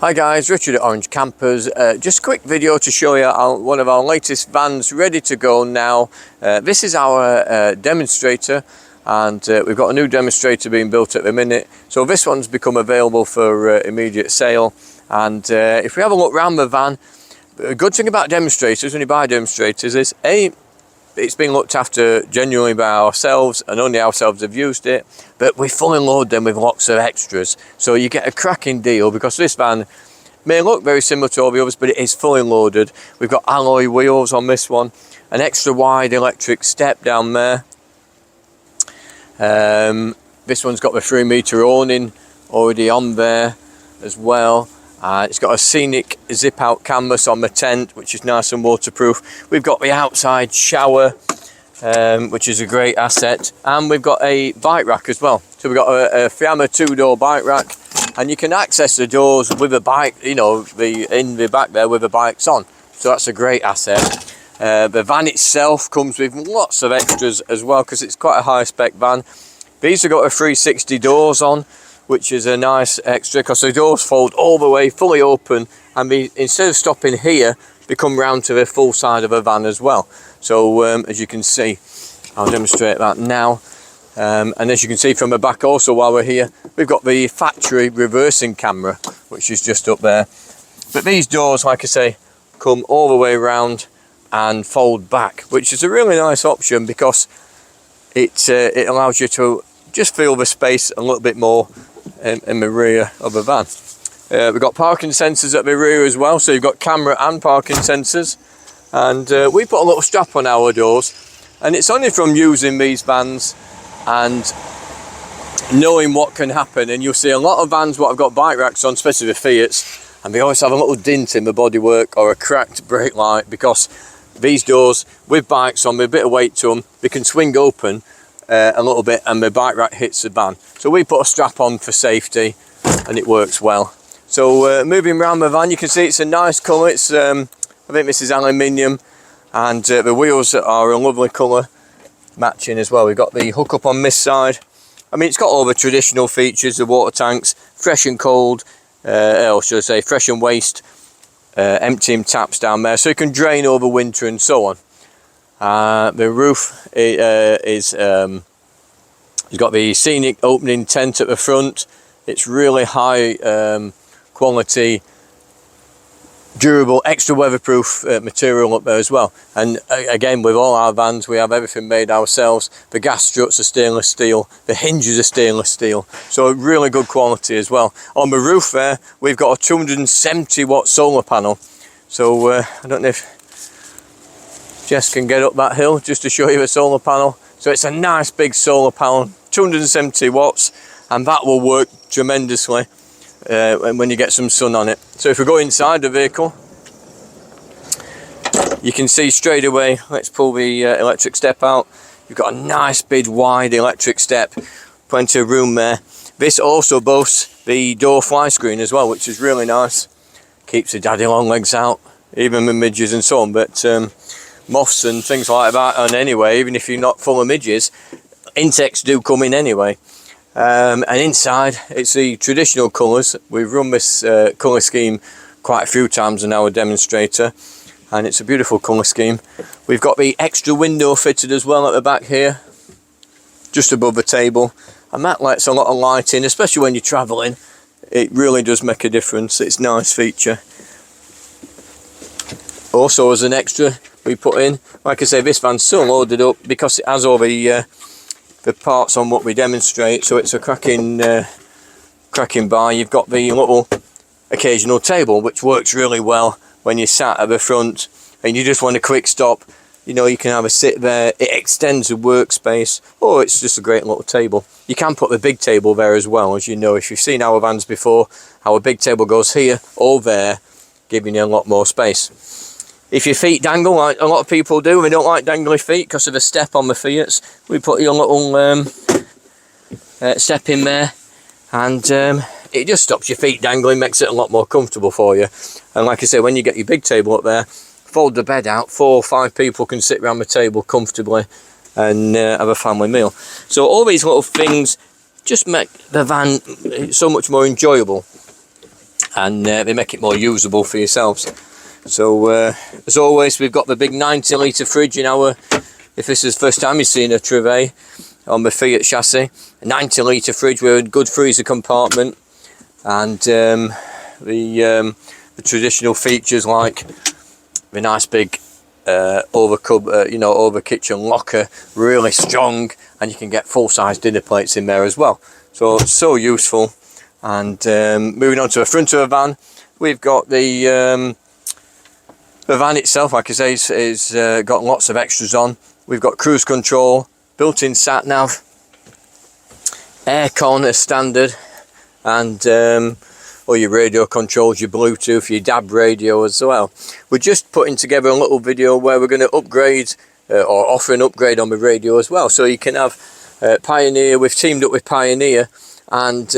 Hi guys, Richard at Orange Campers. Just a quick video to show you one of our latest vans ready to go now. This is our demonstrator, and we've got a new demonstrator being built at the minute. So this one's become available for immediate sale. And if we have a look around the van, a good thing about demonstrators when you buy demonstrators is it's been looked after genuinely by ourselves, and only ourselves have used it, but we fully load them with lots of extras, so you get a cracking deal, because this van may look very similar to all the others, but it is fully loaded. We've got alloy wheels on this one, an extra wide electric step down there. This one's got the 3-meter awning already on there as well. It's got a scenic zip out canvas on the tent, which is nice and waterproof. We've got the outside shower, which is a great asset, and we've got a bike rack as well. So we've got a Fiamma 2-door bike rack, and you can access the doors with a bike, you know, in the back there with the bikes on. So that's a great asset. The van itself comes with lots of extras as well, because it's quite a high spec van. These have got a 360 doors on, which is a nice extra, because the doors fold all the way fully open, and instead of stopping here, they come round to the full side of the van as well. So as you can see, I'll demonstrate that now. And as you can see from the back also, while we're here, we've got the factory reversing camera, which is just up there. But these doors, like I say, come all the way around and fold back, which is a really nice option, because it allows you to just feel the space a little bit more in the rear of the van. We've got parking sensors at the rear as well, so you've got camera and parking sensors. And we put a little strap on our doors, and it's only from using these vans and knowing what can happen. And you'll see a lot of vans what have got bike racks on, especially the Fiats, and they always have a little dint in the bodywork or a cracked brake light, because these doors with bikes on, with a bit of weight to them, they can swing open a little bit, and the bike rack hits the van. So we put a strap on for safety, and it works well. So moving around the van, you can see it's a nice colour. It's I think this is aluminium, and the wheels are a lovely colour matching as well. We've got the hookup on this side. I mean, it's got all the traditional features, the water tanks, fresh and cold, or should I say fresh and waste, emptying taps down there, so you can drain over winter and so on. The roof is you've got the scenic opening tent at the front. It's really high quality, durable, extra weatherproof material up there as well. And again, with all our vans, we have everything made ourselves. The gas struts are stainless steel, the hinges are stainless steel, so really good quality as well. On the roof there, we've got a 270 watt solar panel. So I don't know if Jess can get up that hill just to show you a solar panel. So it's a nice big solar panel, 270 watts, and that will work tremendously when you get some sun on it. So if we go inside the vehicle, you can see straight away, let's pull the electric step out. You've got a nice big wide electric step, plenty of room there. This also boasts the door fly screen as well, which is really nice. Keeps the daddy long legs out, even with midges and so on. But moths and things like that, and anyway, even if you're not full of midges, insects do come in anyway. And inside, it's the traditional colours. We've run this colour scheme quite a few times in our demonstrator, and it's a beautiful colour scheme. We've got the extra window fitted as well at the back here, just above the table, and that lets a lot of light in, especially when you're travelling. It really does make a difference. It's a nice feature. Also, as an extra, we put in, like I say, this van's so loaded up because it has all the parts on what we demonstrate, so it's a cracking bar. You've got the little occasional table, which works really well when you're sat at the front and you just want a quick stop. You know, you can have a sit there. It extends the workspace. Oh, it's just a great little table. You can put the big table there as well. As you know, if you've seen our vans before, our big table goes here or there, giving you a lot more space. If your feet dangle, like a lot of people do, we don't like dangly feet because of the step on the Fiats, we put your little step in there, and it just stops your feet dangling, makes it a lot more comfortable for you. And like I say, when you get your big table up there, fold the bed out, 4 or 5 people can sit around the table comfortably and have a family meal. So all these little things just make the van so much more enjoyable. and they make it more usable for yourselves. So as always, we've got the big 90 litre fridge in our, if this is the first time you've seen a Trouvaille on the Fiat chassis, a 90 litre fridge with a good freezer compartment, and the traditional features like the nice big over kitchen locker, really strong, and you can get full-size dinner plates in there as well. So it's so useful. And moving on to the front of the van, we've got the van itself, like I say, is got lots of extras on. We've got cruise control, built-in sat nav, aircon as standard, and all your radio controls, your Bluetooth, your DAB radio as well. We're just putting together a little video where we're going to upgrade or offer an upgrade on the radio as well. So you can have Pioneer. We've teamed up with Pioneer, and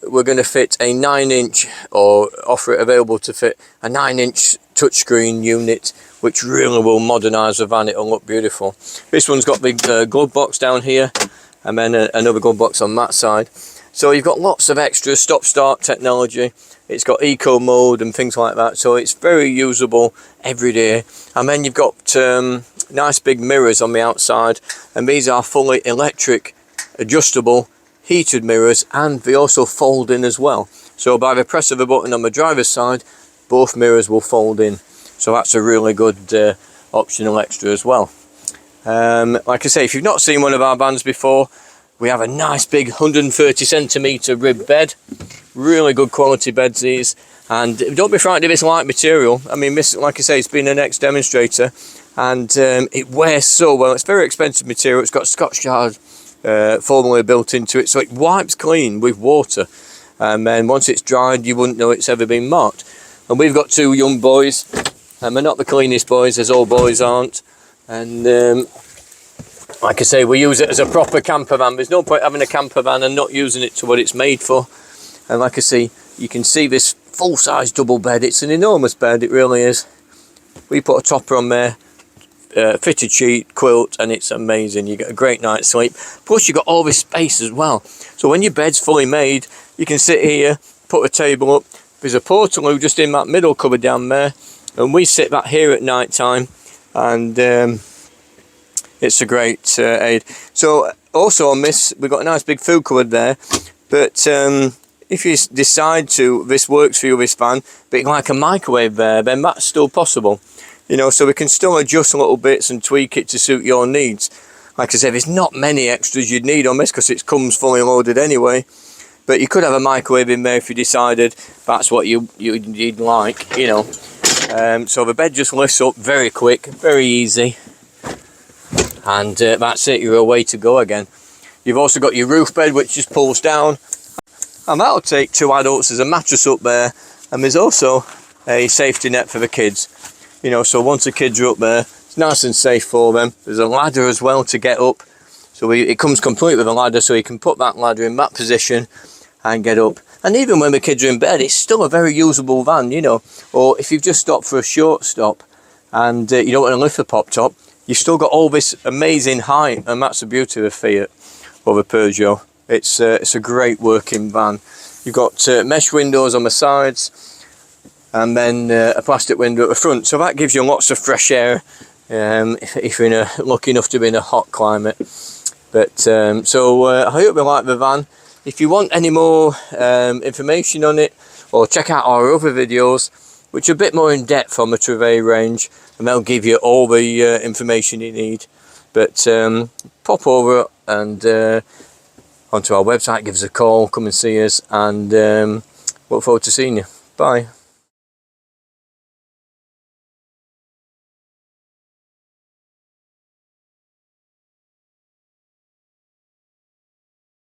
we're going to fit a 9-inch, or offer it available to fit a 9-inch touchscreen unit, which really will modernise the van. It'll look beautiful. This one's got the glove box down here, and then another glove box on that side. So you've got lots of extra stop-start technology. It's got eco mode and things like that, so it's very usable every day. And then you've got nice big mirrors on the outside, and these are fully electric, adjustable, heated mirrors, and they also fold in as well. So by the press of a button on the driver's side, both mirrors will fold in. So that's a really good optional extra as well. Like I say, if you've not seen one of our vans before, we have a nice big 130 centimetre rib bed, really good quality beds these, and don't be frightened of this light material. I mean, this, like I say, it's been an ex-demonstrator, and it wears so well. It's very expensive material. It's got Scotch Yard formula built into it, so it wipes clean with water, and then once it's dried, you wouldn't know it's ever been marked. And we've got 2 young boys, and they're not the cleanest boys, as all boys aren't, and like I say, we use it as a proper camper van. There's no point having a camper van and not using it to what it's made for. And like I say, you can see this full-size double bed. It's an enormous bed, it really is. We put a topper on there, fitted sheet, quilt, and it's amazing. You get a great night's sleep. Plus you've got all this space as well. So when your bed's fully made, you can sit here, put a table up. There's a portaloo just in that middle cupboard down there, and we sit back here at night time, and it's a great aid. So also on this, we've got a nice big food cupboard there, but if you decide to, this works for you, this van, but you'd like a microwave there, then that's still possible. You know, so we can still adjust little bits and tweak it to suit your needs. Like I said, there's not many extras you'd need on this because it comes fully loaded anyway, but you could have a microwave in there if you decided that's what you'd like, you know. So the bed just lifts up very quick, very easy. And that's it, you're away to go again. You've also got your roof bed, which just pulls down, and that'll take 2 adults. There's a mattress up there, and there's also a safety net for the kids. You know, so once the kids are up there, it's nice and safe for them. There's a ladder as well to get up, so it comes complete with a ladder, so you can put that ladder in that position and get up. And even when the kids are in bed, it's still a very usable van, you know. Or if you've just stopped for a short stop and you don't want to lift the pop top, you've still got all this amazing height, and that's the beauty of a Fiat or the Peugeot. It's a great working van. You've got mesh windows on the sides, and then a plastic window at the front. So that gives you lots of fresh air if you're lucky enough to be in a hot climate. But I hope you like the van. If you want any more information on it, or check out our other videos, which are a bit more in depth on the Trouvaille range, and they'll give you all the information you need. But pop over and onto our website, give us a call, come and see us, and look forward to seeing you. Bye.